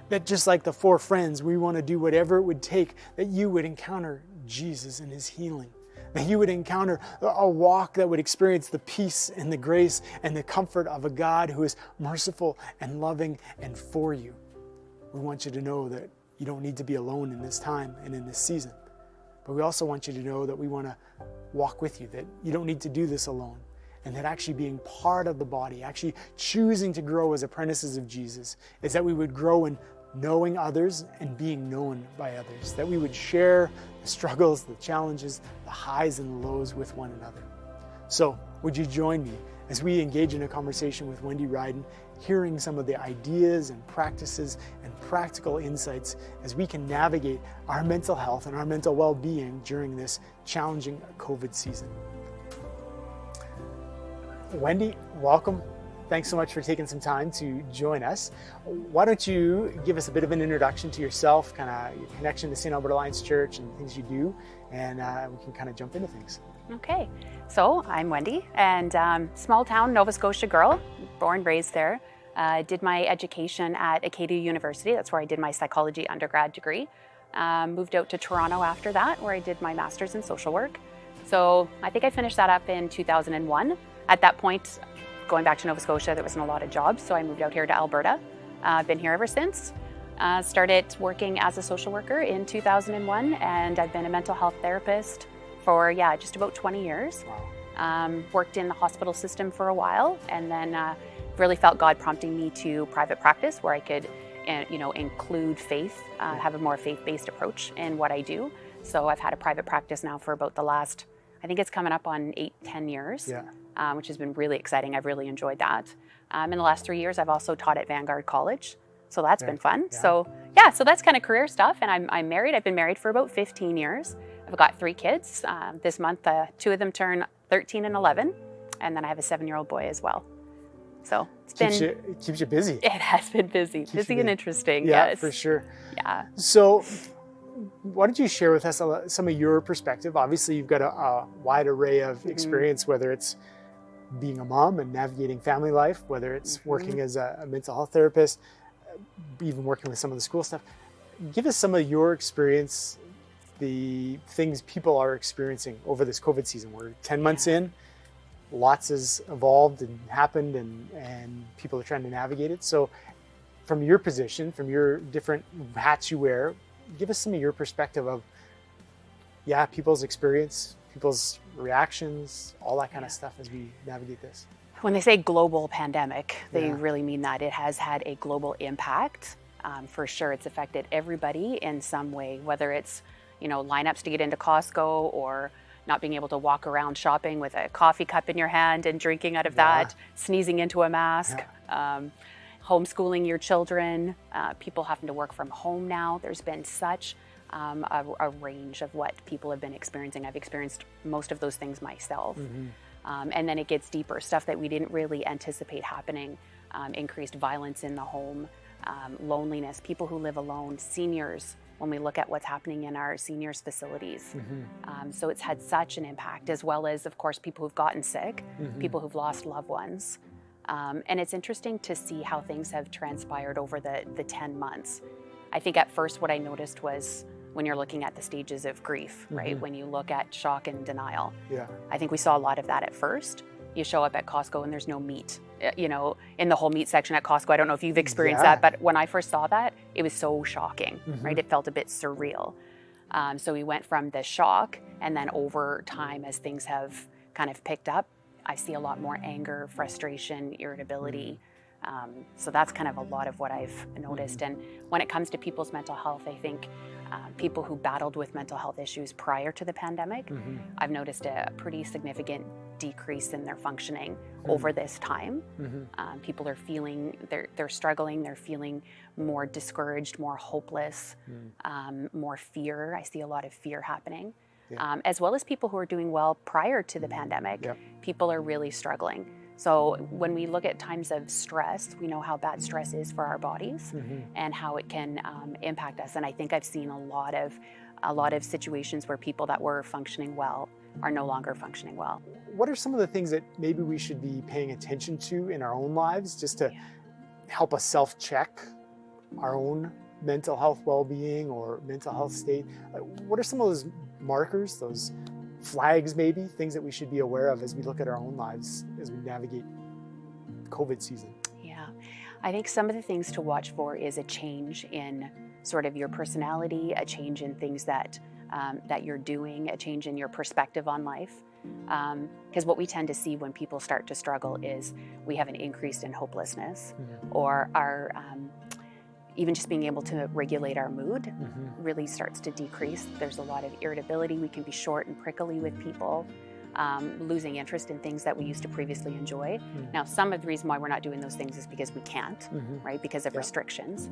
[SPEAKER 5] That just like the 4 friends, we want to do whatever it would take that you would encounter Jesus and his healing. That you would encounter a walk that would experience the peace and the grace and the comfort of a God who is merciful and loving and for you. We want you to know that you don't need to be alone in this time and in this season. But we also want you to know that we want to walk with you, that you don't need to do this alone. And that actually being part of the body, actually choosing to grow as apprentices of Jesus, is that we would grow in knowing others and being known by others, that we would share the struggles, the challenges, the highs and the lows with one another. So would you join me as we engage in a conversation with Wendy Ryden, hearing some of the ideas and practices and practical insights as we can navigate our mental health and our mental well-being during this challenging COVID season. Wendy, welcome. Thanks so much for taking some time to join us. Why don't you give us a bit of an introduction to yourself, kind of your connection to St. Albert Alliance Church and things you do, and we can kind of jump into things.
[SPEAKER 6] Okay, so I'm Wendy, and small town Nova Scotia girl, born, raised there. Did my education at Acadia University. That's where I did my psychology undergrad degree. Moved out to Toronto after that, where I did my master's in social work. So I think I finished that up in 2001. At that point, going back to Nova Scotia, there wasn't a lot of jobs, so I moved out here to Alberta. I've been here ever since. Started working as a social worker in 2001, and I've been a mental health therapist for, just about 20 years.
[SPEAKER 5] Wow.
[SPEAKER 6] Worked in the hospital system for a while, and then really felt God prompting me to private practice where I could, include faith, have a more faith-based approach in what I do. So I've had a private practice now for about the last, I think it's coming up on 8-10 years, which has been really exciting. I've really enjoyed that. In the last 3 years, I've also taught at Vanguard College. So that's been fun.
[SPEAKER 5] Yeah.
[SPEAKER 6] So that's kind of career stuff. And I'm married. I've been married for about 15 years. I've got 3 kids. This month, 2 of them turn 13 and 11. And then I have a 7-year-old boy as well. So
[SPEAKER 5] It keeps you busy.
[SPEAKER 6] It has been busy. Busy and interesting.
[SPEAKER 5] Yeah,
[SPEAKER 6] yes.
[SPEAKER 5] for sure.
[SPEAKER 6] Yeah.
[SPEAKER 5] So why don't you share with us some of your perspective? Obviously, you've got a wide array of experience, whether it's being a mom and navigating family life, whether it's working as a mental health therapist, even working with some of the school stuff. Give us some of your experience, the things people are experiencing over this COVID season. We're 10 months in, lots has evolved and happened, and people are trying to navigate it. So from your position, from your different hats you wear, give us some of your perspective of, people's experience, people's reactions, all that kind of stuff as we navigate this.
[SPEAKER 6] When they say global pandemic, they really mean that it has had a global impact. For sure, it's affected everybody in some way, whether it's, lineups to get into Costco or not being able to walk around shopping with a coffee cup in your hand and drinking out of that, sneezing into a mask, homeschooling your children, people having to work from home now. There's been such a range of what people have been experiencing. I've experienced most of those things myself. And then it gets deeper, stuff that we didn't really anticipate happening, increased violence in the home, loneliness, people who live alone, seniors, when we look at what's happening in our seniors facilities. So it's had such an impact, as well as, of course, people who've gotten sick, people who've lost loved ones. And it's interesting to see how things have transpired over the 10 months. I think at first what I noticed was when you're looking at the stages of grief, right? When you look at shock and denial.
[SPEAKER 5] Yeah.
[SPEAKER 6] I think we saw a lot of that at first. You show up at Costco and there's no meat, you know, in the whole meat section at Costco. I don't know if you've experienced that, but when I first saw that, it was so shocking, right? It felt a bit surreal. So we went from the shock, and then over time, as things have kind of picked up, I see a lot more anger, frustration, irritability. So that's kind of a lot of what I've noticed. And when it comes to people's mental health, I think people who battled with mental health issues prior to the pandemic, I've noticed a pretty significant decrease in their functioning over this time. People are feeling, they're struggling, they're feeling more discouraged, more hopeless, more fear. I see a lot of fear happening. As well as people who are doing well prior to the pandemic, people are really struggling. So when we look at times of stress, we know how bad stress is for our bodies and how it can impact us. And I think I've seen a lot of situations where people that were functioning well are no longer functioning well.
[SPEAKER 5] What are some of the things that maybe we should be paying attention to in our own lives just to help us self-check our own mental health well-being or mental health state? What are some of those markers, those flags maybe, things that we should be aware of as we look at our own lives as we navigate COVID season?
[SPEAKER 6] Yeah, I think some of the things to watch for is a change in sort of your personality, a change in things that you're doing, a change in your perspective on life. Because what we tend to see when people start to struggle is we have an increase in hopelessness, or our even just being able to regulate our mood really starts to decrease. There's a lot of irritability. We can be short and prickly with people, losing interest in things that we used to previously enjoy. Now, some of the reason why we're not doing those things is because we can't, right? Because of restrictions.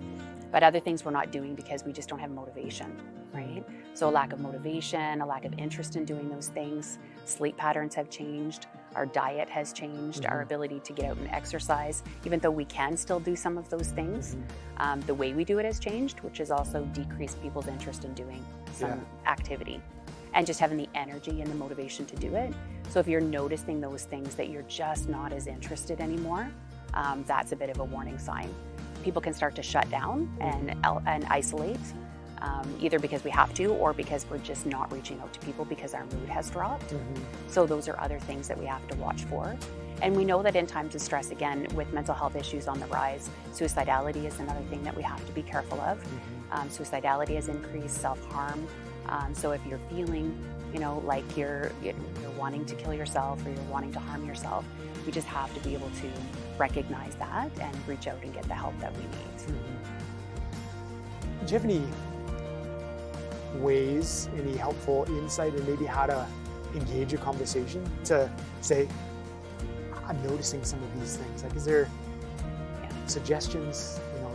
[SPEAKER 6] But other things we're not doing because we just don't have motivation, right? So a lack of motivation, a lack of interest in doing those things. Sleep patterns have changed. Our diet has changed. Our ability to get out and exercise, even though we can still do some of those things, the way we do it has changed, which has also decreased people's interest in doing some activity and just having the energy and the motivation to do it. So if you're noticing those things that you're just not as interested anymore, that's a bit of a warning sign. People can start to shut down and isolate, either because we have to or because we're just not reaching out to people because our mood has dropped. So those are other things that we have to watch for. And we know that in times of stress, again, with mental health issues on the rise, suicidality is another thing that we have to be careful of. Suicidality has increased, self-harm. So if you're feeling, you know, like you're wanting to kill yourself or you're wanting to harm yourself, we just have to be able to recognize that and reach out and get the help that we need.
[SPEAKER 5] Do you have any ways, any helpful insight in maybe how to engage a conversation to say, I'm noticing some of these things? Like, is there suggestions, you know,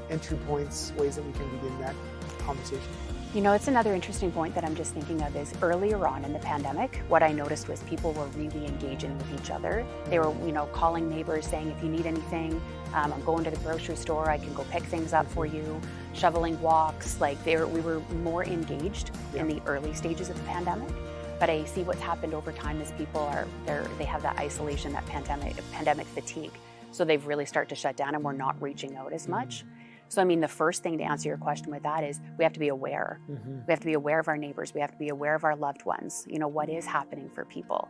[SPEAKER 5] entry points, ways that we can begin that conversation?
[SPEAKER 6] You know, it's another interesting point that I'm just thinking of is earlier on in the pandemic, what I noticed was people were really engaging with each other. They were, you know, calling neighbors saying, if you need anything, I'm going to the grocery store, I can go pick things up for you, shoveling walks. Like we were more engaged in the early stages of the pandemic. But I see what's happened over time is people they have that isolation, that pandemic fatigue. So they've really started to shut down and we're not reaching out as much. So, I mean, the first thing to answer your question with that is we have to be aware. We have to be aware of our neighbors. We have to be aware of our loved ones. You know, what is happening for people?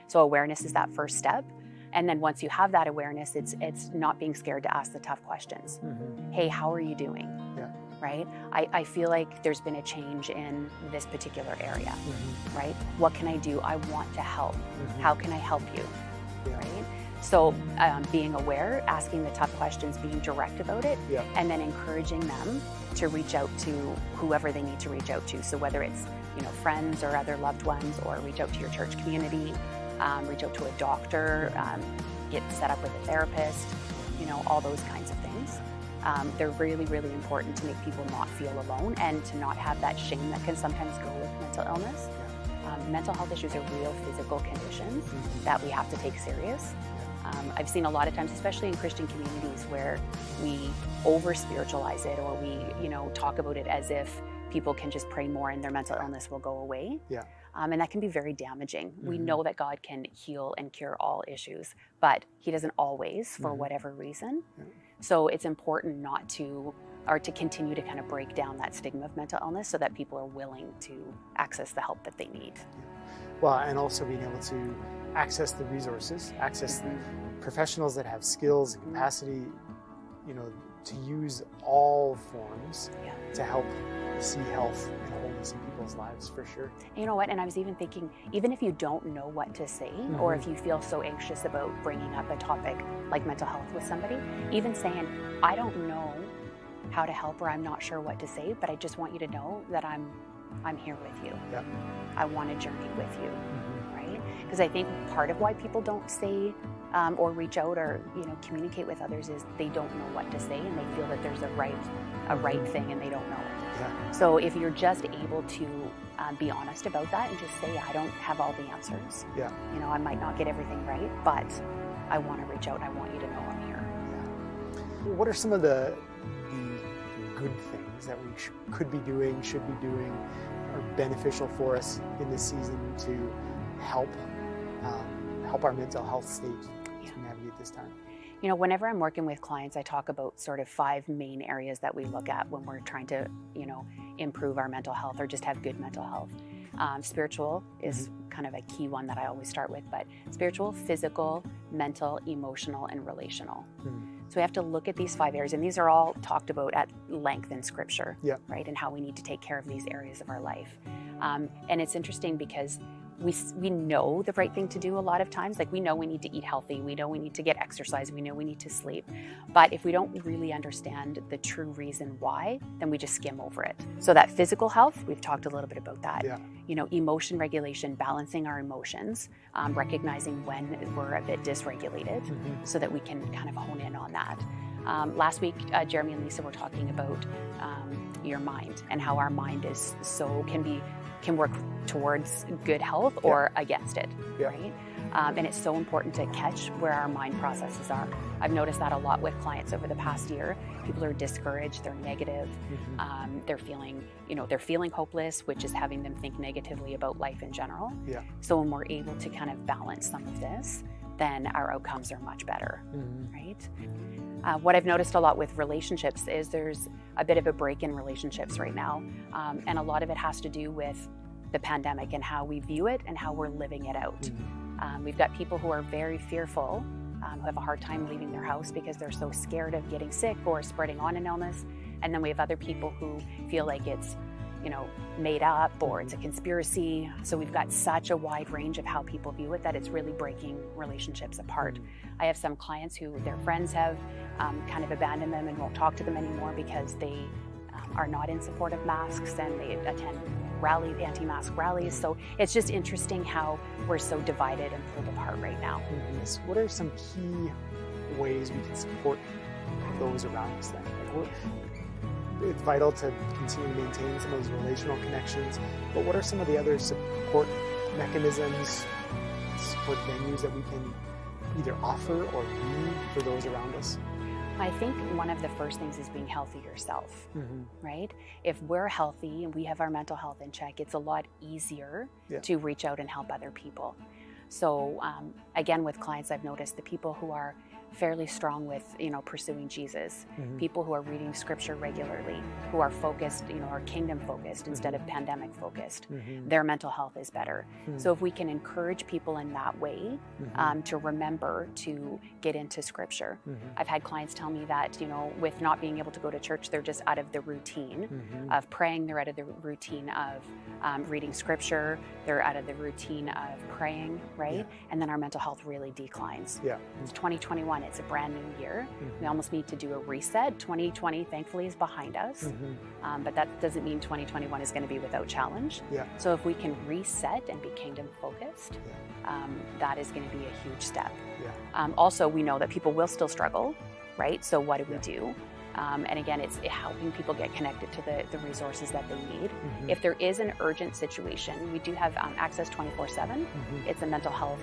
[SPEAKER 6] So awareness is that first step. And then once you have that awareness, it's not being scared to ask the tough questions. Hey, how are you doing? Right? I feel like there's been a change in this particular area, right? What can I do? I want to help. How can I help you? Right? So being aware, asking the tough questions, being direct about it, and then encouraging them to reach out to whoever they need to reach out to. So whether it's, you know, friends or other loved ones, or reach out to your church community, reach out to a doctor, get set up with a therapist, you know, all those kinds of things. They're really, really important to make people not feel alone and to not have that shame that can sometimes go with mental illness. Mental health issues are real physical conditions that we have to take serious. I've seen a lot of times, especially in Christian communities, where we over-spiritualize it, or we, you know, talk about it as if people can just pray more and their mental illness will go away. And that can be very damaging. We know that God can heal and cure all issues, but He doesn't always, for whatever reason. So it's important not to, or to continue to kind of break down that stigma of mental illness so that people are willing to access the help that they need.
[SPEAKER 5] Well, and also being able to access the resources, access the professionals that have skills and capacity, you know, to use all forms to help see health and wholeness in people's lives, for sure.
[SPEAKER 6] And you know what? And I was even thinking, even if you don't know what to say, or if you feel so anxious about bringing up a topic like mental health with somebody, even saying, I don't know how to help, or I'm not sure what to say, but I just want you to know that I'm here with you.
[SPEAKER 5] Yeah.
[SPEAKER 6] I want to journey with you, right? Because I think part of why people don't say or reach out or, you know, communicate with others is they don't know what to say, and they feel that there's a right thing and they don't know it.
[SPEAKER 5] Yeah.
[SPEAKER 6] So if you're just able to be honest about that and just say, I don't have all the answers.
[SPEAKER 5] Yeah.
[SPEAKER 6] You know, I might not get everything right, but I want to reach out. I want you to know I'm here.
[SPEAKER 5] What are some of the good things that we could be doing, should be doing, are beneficial for us in this season to help our mental health state as we navigate this time?
[SPEAKER 6] You know, whenever I'm working with clients, I talk about sort of 5 main areas that we look at when we're trying to, you know, improve our mental health or just have good mental health. Spiritual is kind of a key one that I always start with, but spiritual, physical, mental, emotional, and relational. So we have to look at these 5 areas, and these are all talked about at length in Scripture, right? And how we need to take care of these areas of our life. And it's interesting because we know the right thing to do a lot of times. Like, we know we need to eat healthy, we know we need to get exercise, we know we need to sleep. But if we don't really understand the true reason why, then we just skim over it. So that physical health, we've talked a little bit about that. You know, emotion regulation, balancing our emotions, recognizing when we're a bit dysregulated so that we can kind of hone in on that. Last week, Jeremy and Lisa were talking about your mind and how our mind is can work towards good health or against it, right? And it's so important to catch where our mind processes are. I've noticed that a lot with clients over the past year. People are discouraged, they're negative, they're feeling hopeless, which is having them think negatively about life in general. So when we're able to kind of balance some of this, then our outcomes are much better, right? What I've noticed a lot with relationships is there's a bit of a break in relationships right now. And a lot of it has to do with the pandemic and how we view it and how we're living it out. We've got people who are very fearful, who have a hard time leaving their house because they're so scared of getting sick or spreading on an illness. And then we have other people who feel like it's, you know, made up or it's a conspiracy. So we've got such a wide range of how people view it that it's really breaking relationships apart. I have some clients who their friends have kind of abandoned them and won't talk to them anymore because they are not in support of masks and they attend anti-mask rallies. So it's just interesting how we're so divided and pulled apart right now.
[SPEAKER 5] What are some key ways we can support those around us then? Like, it's vital to continue to maintain some of those relational connections, but what are some of the other support mechanisms, support venues that we can either offer or be for those around us?
[SPEAKER 6] I think one of the first things is being healthy yourself, right? If we're healthy and we have our mental health in check, it's a lot easier to reach out and help other people. So again, with clients, I've noticed the people who are fairly strong with, you know, pursuing Jesus, people who are reading Scripture regularly, who are focused, you know, are kingdom focused instead of pandemic focused, their mental health is better. So if we can encourage people in that way to remember to get into Scripture. I've had clients tell me that, you know, with not being able to go to church, they're just out of the routine of praying, they're out of the routine of reading Scripture, they're out of the routine of praying, right? And then our mental health really declines. It's 2021. It's a brand new year. We almost need to do a reset. 2020, thankfully, is behind us. But that doesn't mean 2021 is going to be without challenge. So if we can reset and be kingdom focused, that is going to be a huge step. Also, we know that people will still struggle, right? So what do we do? And again, it's helping people get connected to the resources that they need. If there is an urgent situation, we do have Access 24/7. It's a mental health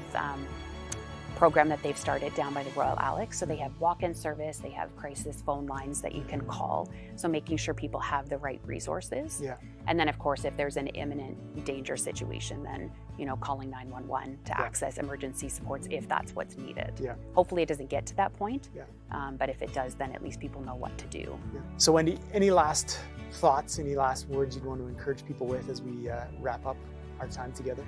[SPEAKER 6] program that they've started down by the Royal Alex. So they have walk-in service, they have crisis phone lines that you can call. So making sure people have the right resources.
[SPEAKER 5] Yeah.
[SPEAKER 6] And then of course, if there's an imminent danger situation, then, you know, calling 911 to access emergency supports if that's what's needed.
[SPEAKER 5] Yeah.
[SPEAKER 6] Hopefully it doesn't get to that point.
[SPEAKER 5] Yeah.
[SPEAKER 6] But if it does, then at least people know what to do.
[SPEAKER 5] Yeah. So Wendy, any last thoughts, any last words you'd want to encourage people with as we wrap up our time together?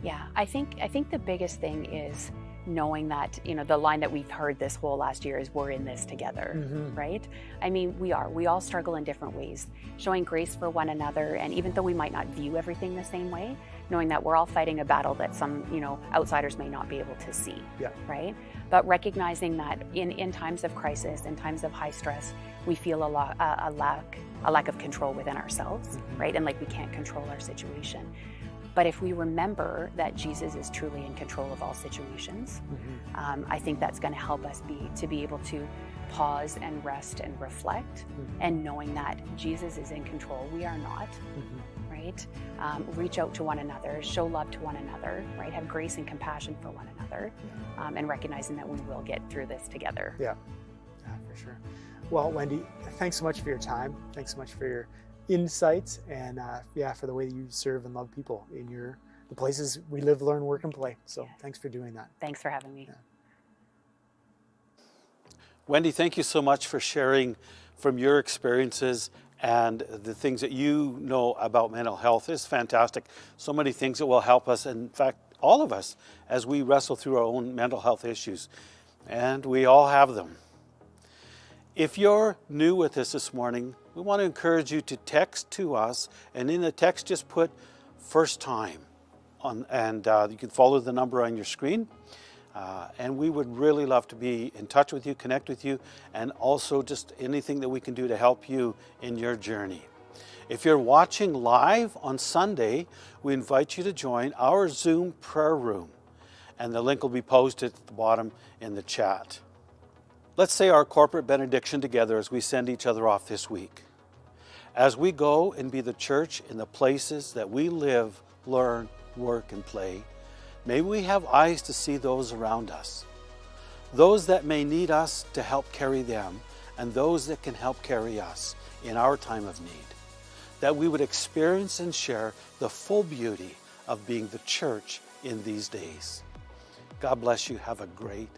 [SPEAKER 6] Yeah, I think the biggest thing is knowing that, you know, the line that we've heard this whole last year is we're in this together, right? I mean, we all struggle in different ways, showing grace for one another. And even though we might not view everything the same way, knowing that we're all fighting a battle that some, you know, outsiders may not be able to see, right? But recognizing that in times of crisis, in times of high stress, we feel a lack of control within ourselves, right? And like we can't control our situation. But if we remember that Jesus is truly in control of all situations, I think that's going to help us to be able to pause and rest and reflect, and knowing that Jesus is in control, we are not, right? Reach out to one another, show love to one another, right? Have grace and compassion for one another, and recognizing that we will get through this together.
[SPEAKER 5] Yeah, for sure. Well, Wendy, thanks so much for your time. Thanks so much for your insights, and for the way that you serve and love people in the places we live, learn, work, and play. So thanks for doing that.
[SPEAKER 6] Thanks for having me.
[SPEAKER 5] Yeah.
[SPEAKER 7] Wendy, thank you so much for sharing from your experiences and the things that you know about mental health. It's fantastic. So many things that will help us, in fact, all of us, as we wrestle through our own mental health issues. And we all have them. If you're new with us this morning, we want to encourage you to text to us, and in the text just put first time on, and you can follow the number on your screen. And we would really love to be in touch with you, connect with you, and also just anything that we can do to help you in your journey. If you're watching live on Sunday, we invite you to join our Zoom prayer room, and the link will be posted at the bottom in the chat. Let's say our corporate benediction together as we send each other off this week. As we go and be the church in the places that we live, learn, work, and play, may we have eyes to see those around us, those that may need us to help carry them, and those that can help carry us in our time of need, that we would experience and share the full beauty of being the church in these days. God bless you. Have a great